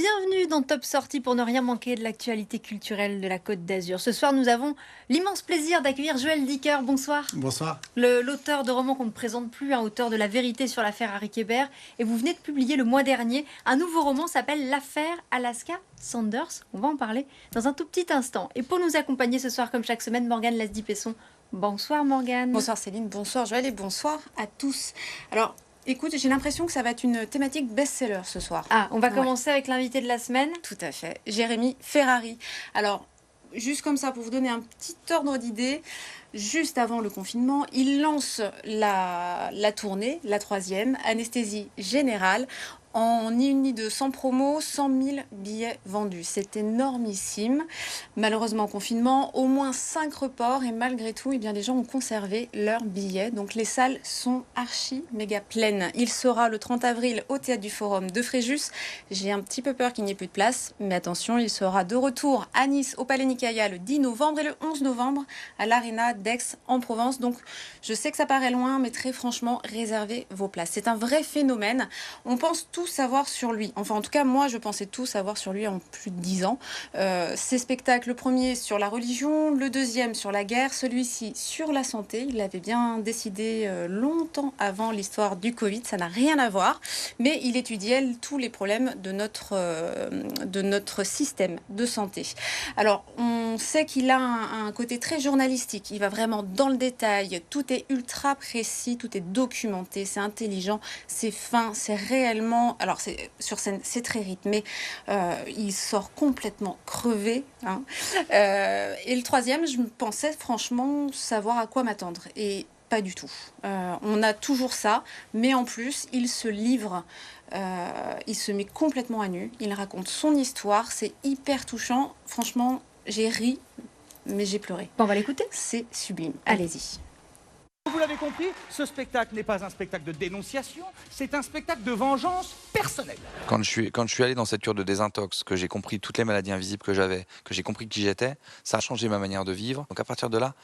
Bienvenue dans Top Sortie pour ne rien manquer de l'actualité culturelle de la Côte d'Azur. Ce soir, nous avons l'immense plaisir d'accueillir Joël Dicker. Bonsoir. Bonsoir. L'auteur de romans qu'on ne présente plus, auteur de La vérité sur l'affaire Harry Kéber. Et vous venez de publier le mois dernier un nouveau roman s'appelle L'affaire Alaska Sanders. On va en parler dans un tout petit instant. Et pour nous accompagner ce soir, comme chaque semaine, Morgane Lasdy-Pesson. Bonsoir Morgane. Bonsoir Céline, bonsoir Joël et bonsoir à tous. Alors, écoute, j'ai l'impression que ça va être une thématique best-seller ce soir. Ah, on va commencer avec l'invité de la semaine. Tout à fait, Jérémy Ferrari. Alors, juste comme ça, pour vous donner un petit ordre d'idée, juste avant le confinement, il lance la tournée, la 3e, Anesthésie Générale. En ni une ni deux, sans promo, 100 000 billets vendus. C'est énormissime. Malheureusement, confinement, au moins 5 reports et malgré tout, eh bien, les gens ont conservé leurs billets. Donc les salles sont archi méga pleines. Il sera le 30 avril au Théâtre du Forum de Fréjus. J'ai un petit peu peur qu'il n'y ait plus de place, mais attention, il sera de retour à Nice, au Palais Nicaïa, le 10 novembre et le 11 novembre à l'Arena d'Aix en Provence. Donc je sais que ça paraît loin, mais très franchement, réservez vos places. C'est un vrai phénomène. On pense tout savoir sur lui. Enfin, en tout cas, moi, je pensais tout savoir sur lui en plus de 10 ans. Ses spectacles, le premier sur la religion, le deuxième sur la guerre, celui-ci sur la santé. Il l'avait bien décidé longtemps avant l'histoire du Covid. Ça n'a rien à voir. Mais il étudiait tous les problèmes de notre système de santé. Alors, on sait qu'il a un côté très journalistique. Il va vraiment dans le détail. Tout est ultra précis, tout est documenté. C'est intelligent, c'est fin, c'est réellement... Alors, sur scène, c'est très rythmé. Il sort complètement crevé. Et le troisième, je pensais franchement savoir à quoi m'attendre. Et pas du tout. On a toujours ça, mais en plus, il se livre. Il se met complètement à nu. Il raconte son histoire. C'est hyper touchant. Franchement, j'ai ri, mais j'ai pleuré. Bon, on va l'écouter. C'est sublime. Allez-y. Vous l'avez compris, ce spectacle n'est pas un spectacle de dénonciation, c'est un spectacle de vengeance personnelle. Quand je suis allé dans cette cure de désintox, que j'ai compris toutes les maladies invisibles que j'avais, que j'ai compris qui j'étais, ça a changé ma manière de vivre. Donc à partir de là,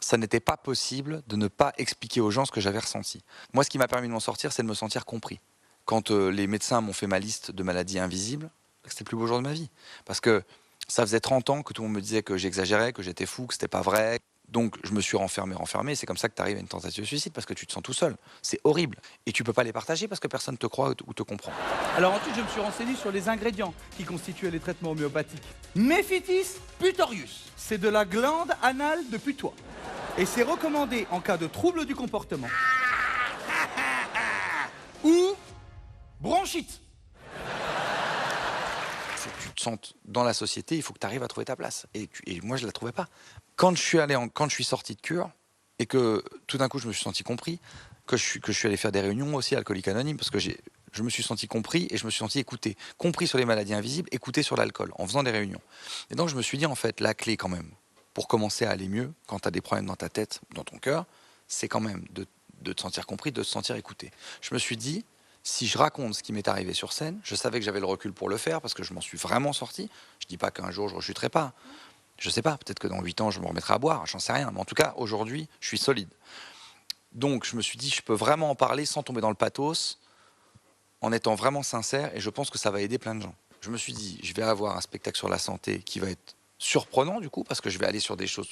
ça n'était pas possible de ne pas expliquer aux gens ce que j'avais ressenti. Moi, ce qui m'a permis de m'en sortir, c'est de me sentir compris. Quand les médecins m'ont fait ma liste de maladies invisibles, c'était le plus beau jour de ma vie. Parce que ça faisait 30 ans que tout le monde me disait que j'exagérais, que j'étais fou, que c'était pas vrai. Donc je me suis renfermé. C'est comme ça que tu arrives à une tentative de suicide, parce que tu te sens tout seul. C'est horrible. Et tu peux pas les partager parce que personne ne te croit ou te comprend. Alors ensuite, je me suis renseigné sur les ingrédients qui constituaient les traitements homéopathiques. Mephitis putorius, c'est de la glande anale de putois. Et c'est recommandé en cas de trouble du comportement. Ou bronchite. Faut que tu te sentes dans la société, il faut que tu arrives à trouver ta place. Et moi, je la trouvais pas. Quand je suis sorti de cure et que tout d'un coup je me suis senti compris, que je suis allé faire des réunions aussi Alcooliques Anonymes, parce que je me suis senti compris et je me suis senti écouté. Compris sur les maladies invisibles, écouté sur l'alcool, en faisant des réunions. Et donc je me suis dit, en fait, la clé quand même, pour commencer à aller mieux, quand tu as des problèmes dans ta tête, dans ton cœur, c'est quand même de te sentir compris, de te sentir écouté. Je me suis dit, si je raconte ce qui m'est arrivé sur scène, je savais que j'avais le recul pour le faire, parce que je m'en suis vraiment sorti. Je dis pas qu'un jour je rechuterai pas. Je sais pas, peut-être que dans 8 ans, je me remettrai à boire, j'en sais rien. Mais en tout cas, aujourd'hui, je suis solide. Donc, je me suis dit, je peux vraiment en parler sans tomber dans le pathos, en étant vraiment sincère, et je pense que ça va aider plein de gens. Je me suis dit, je vais avoir un spectacle sur la santé qui va être surprenant, du coup, parce que je vais aller sur des choses,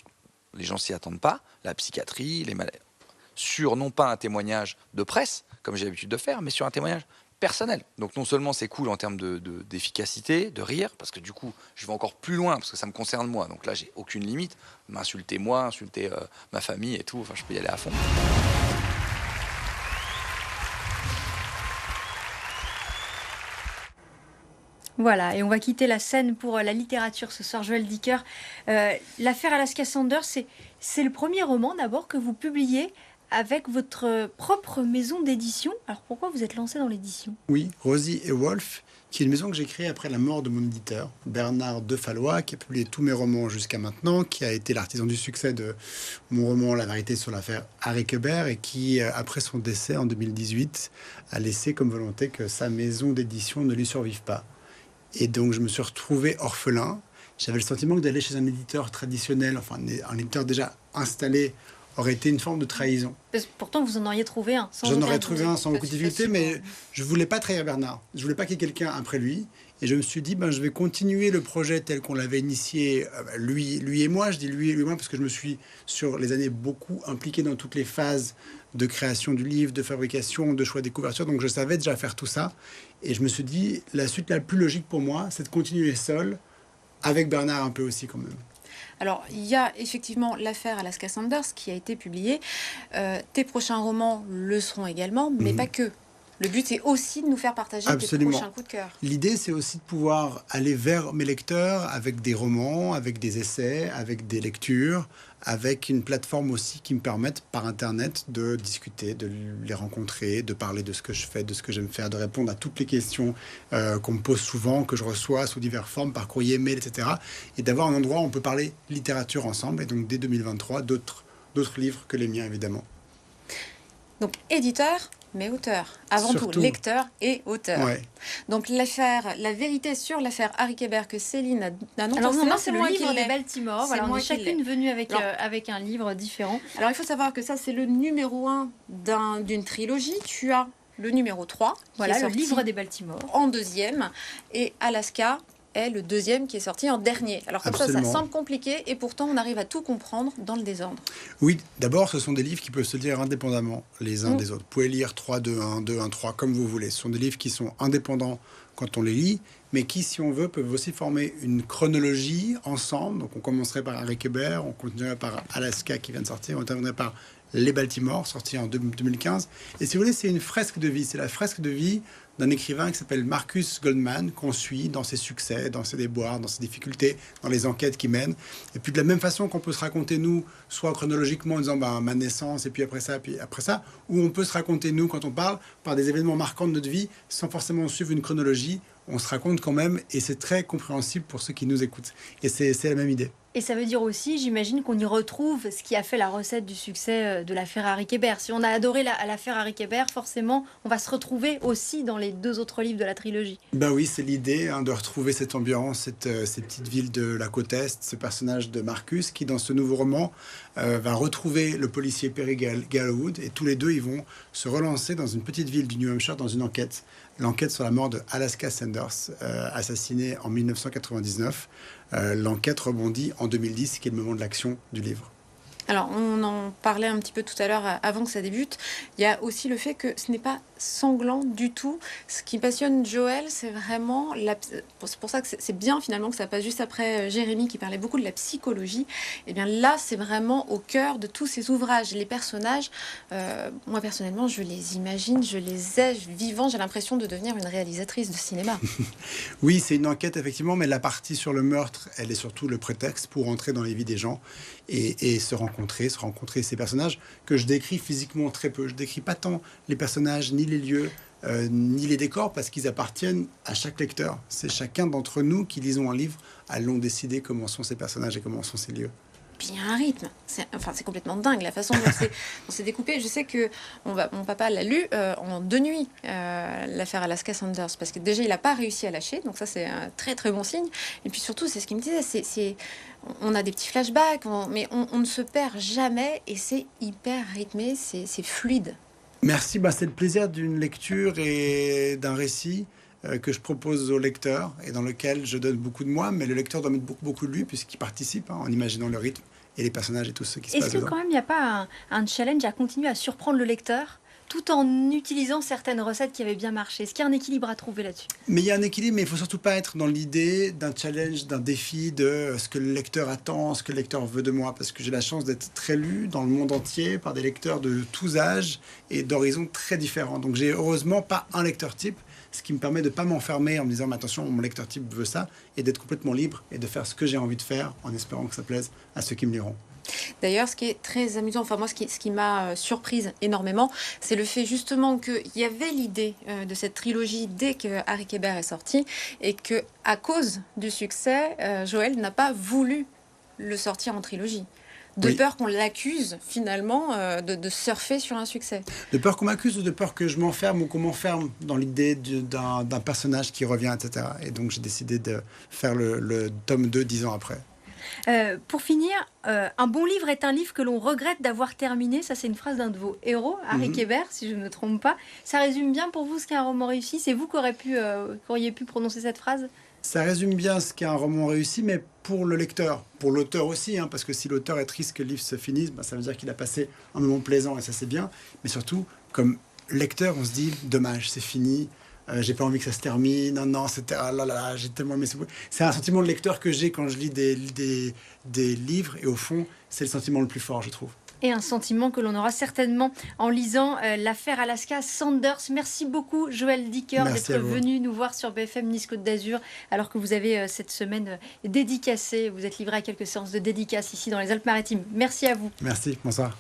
les gens s'y attendent pas, la psychiatrie, les maladies, sur non pas un témoignage de presse, comme j'ai l'habitude de faire, mais sur un témoignage personnel. Donc non seulement c'est cool en termes d'efficacité, de rire, parce que du coup je vais encore plus loin, parce que ça me concerne moi, donc là j'ai aucune limite, m'insulter moi, insulter ma famille et tout, enfin je peux y aller à fond. Voilà, et on va quitter la scène pour la littérature ce soir, Joël Dicker. L'affaire Alaska Sanders, c'est le premier roman d'abord que vous publiez avec votre propre maison d'édition. Alors pourquoi vous êtes lancé dans l'édition ? Oui, Rosie et Wolf, qui est une maison que j'ai créée après la mort de mon éditeur, Bernard Defallois, qui a publié tous mes romans jusqu'à maintenant, qui a été l'artisan du succès de mon roman La vérité sur l'affaire Harry Kéber, et qui, après son décès en 2018, a laissé comme volonté que sa maison d'édition ne lui survive pas. Et donc je me suis retrouvé orphelin. J'avais le sentiment que d'aller chez un éditeur traditionnel, enfin un éditeur déjà installé, aurait été une forme de trahison. Pourtant, vous en auriez trouvé un. J'en aurais trouvé un sans beaucoup de difficulté, mais je voulais pas trahir Bernard. Je voulais pas qu'il y ait quelqu'un après lui. Et je me suis dit, je vais continuer le projet tel qu'on l'avait initié, lui et moi. Je dis lui et moi parce que je me suis, sur les années, beaucoup impliqué dans toutes les phases de création du livre, de fabrication, de choix des couvertures. Donc je savais déjà faire tout ça. Et je me suis dit, la suite la plus logique pour moi, c'est de continuer seul, avec Bernard un peu aussi quand même. Alors, il y a effectivement l'affaire Alaska Sanders qui a été publiée. Tes prochains romans le seront également, mais pas que. Le but, c'est aussi de nous faire partager tes prochains coups de cœur. L'idée, c'est aussi de pouvoir aller vers mes lecteurs avec des romans, avec des essais, avec des lectures, avec une plateforme aussi qui me permette par Internet de discuter, de les rencontrer, de parler de ce que je fais, de ce que j'aime faire, de répondre à toutes les questions qu'on me pose souvent, que je reçois sous diverses formes, par courrier, mail, etc. Et d'avoir un endroit où on peut parler littérature ensemble. Et donc, dès 2023, d'autres livres que les miens, évidemment. Donc, éditeur, mais auteur. Avant Surtout. tout, lecteur et auteur. Ouais. Donc, la vérité sur l'affaire Harry Kéber que Céline a Alors non, non, c'est le livre des Baltimore. Voilà, on est chacune venue avec un livre différent. Alors, il faut savoir que ça, c'est le numéro 1 d'une trilogie. Tu as le numéro 3, voilà, le livre des Baltimore. En deuxième. Et Alaska est le deuxième qui est sorti en dernier. Alors comme ça semble compliqué et pourtant on arrive à tout comprendre dans le désordre. Oui, d'abord ce sont des livres qui peuvent se lire indépendamment les uns des autres. Vous pouvez lire 3, 2, 1, 2, 1, 3 comme vous voulez. Ce sont des livres qui sont indépendants quand on les lit, mais qui, si on veut, peuvent aussi former une chronologie ensemble. Donc on commencerait par Harry Kéber, on continuerait par Alaska qui vient de sortir, on terminerait par Les Baltimore, sorti en 2015. Et si vous voulez, c'est une fresque de vie. C'est la fresque de vie d'un écrivain qui s'appelle Marcus Goldman, qu'on suit dans ses succès, dans ses déboires, dans ses difficultés, dans les enquêtes qu'il mène. Et puis de la même façon qu'on peut se raconter, nous, soit chronologiquement en disant ma naissance, et puis après ça, ou on peut se raconter, nous, quand on parle, par des événements marquants de notre vie, sans forcément suivre une chronologie, on se raconte quand même, et c'est très compréhensible pour ceux qui nous écoutent. Et c'est la même idée. Et ça veut dire aussi, j'imagine, qu'on y retrouve ce qui a fait la recette du succès de l'affaire Harry Kéber. Si on a adoré l'affaire Harry Kéber, forcément, on va se retrouver aussi dans les 2 autres livres de la trilogie. Ben oui, c'est l'idée de retrouver cette ambiance, ces petites villes de la côte Est, ce personnage de Marcus qui, dans ce nouveau roman, va retrouver le policier Perry Gallwood. Et tous les deux, ils vont se relancer dans une petite ville du New Hampshire dans une enquête. L'enquête sur la mort de Alaska Sanders, assassinée en 1999. L'enquête rebondit en 2010, qui est le moment de l'action du livre. Alors, on en parlait un petit peu tout à l'heure avant que ça débute. Il y a aussi le fait que ce n'est pas sanglant du tout. Ce qui passionne Joël, c'est vraiment... C'est pour ça que c'est bien finalement que ça passe juste après Jérémy qui parlait beaucoup de la psychologie. Et bien là, c'est vraiment au cœur de tous ces ouvrages. Les personnages, moi personnellement, je les imagine, je les ai vivants. J'ai l'impression de devenir une réalisatrice de cinéma. Oui, c'est une enquête effectivement, mais la partie sur le meurtre, elle est surtout le prétexte pour entrer dans les vies des gens et se rencontrer ces personnages que je décris physiquement très peu. Je décris pas tant les personnages, ni les lieux, ni les décors, parce qu'ils appartiennent à chaque lecteur. C'est chacun d'entre nous qui lisons un livre, allons décider comment sont ces personnages et comment sont ces lieux. Puis il y a un rythme, c'est complètement dingue la façon dont c'est découpé. Je sais que mon papa l'a lu en 2 nuits, l'affaire Alaska Sanders, parce que déjà il n'a pas réussi à lâcher, donc ça c'est un très très bon signe. Et puis surtout, c'est ce qu'il me disait, on a des petits flashbacks, mais on ne se perd jamais et c'est hyper rythmé, c'est fluide. Merci, c'est le plaisir d'une lecture et d'un récit que je propose au lecteur et dans lequel je donne beaucoup de moi, mais le lecteur doit mettre beaucoup de lui puisqu'il participe en imaginant le rythme et les personnages et tout ce qui se passe dedans. Est-ce que quand même il n'y a pas un challenge à continuer à surprendre le lecteur tout en utilisant certaines recettes qui avaient bien marché? Est-ce qu'il y a un équilibre à trouver là-dessus? Mais il y a un équilibre, mais il ne faut surtout pas être dans l'idée d'un challenge, d'un défi, de ce que le lecteur attend, ce que le lecteur veut de moi, parce que j'ai la chance d'être très lu dans le monde entier par des lecteurs de tous âges et d'horizons très différents. Donc j'ai heureusement pas un lecteur type, ce qui me permet de ne pas m'enfermer en me disant mais attention, mon lecteur type veut ça, et d'être complètement libre et de faire ce que j'ai envie de faire en espérant que ça plaise à ceux qui me liront. D'ailleurs, ce qui est très amusant, enfin moi, ce qui m'a surprise énormément, c'est le fait justement qu'il y avait l'idée de cette trilogie dès que Harry Kéber est sorti, et que à cause du succès, Joël n'a pas voulu le sortir en trilogie. De peur qu'on l'accuse finalement de surfer sur un succès. De peur qu'on m'accuse ou de peur que je m'enferme ou qu'on m'enferme dans l'idée d'un personnage qui revient, etc. Et donc j'ai décidé de faire le tome 2 10 ans après. Pour finir, un bon livre est un livre que l'on regrette d'avoir terminé. Ça, c'est une phrase d'un de vos héros, Harry Kéber, si je ne me trompe pas. Ça résume bien pour vous ce qu'est un roman réussi. C'est vous qui auriez pu prononcer cette phrase? Ça résume bien ce qu'est un roman réussi, mais pour le lecteur, pour l'auteur aussi, hein, parce que si l'auteur est triste que le livre se finisse, ben, ça veut dire qu'il a passé un moment plaisant et ça c'est bien. Mais surtout, comme lecteur, on se dit dommage, c'est fini. J'ai pas envie que ça se termine. Non, non, c'était ah là là, j'ai tellement aimé ce bout. C'est un sentiment de lecteur que j'ai quand je lis des livres, et au fond, c'est le sentiment le plus fort, je trouve. Et un sentiment que l'on aura certainement en lisant l'affaire Alaska Sanders. Merci beaucoup, Joël Dicker, Merci d'être à vous. venu nous voir sur BFM Nice Côte d'Azur, alors que vous avez cette semaine dédicacé. Vous êtes livré à quelques séances de dédicace ici dans les Alpes-Maritimes. Merci à vous. Merci, bonsoir.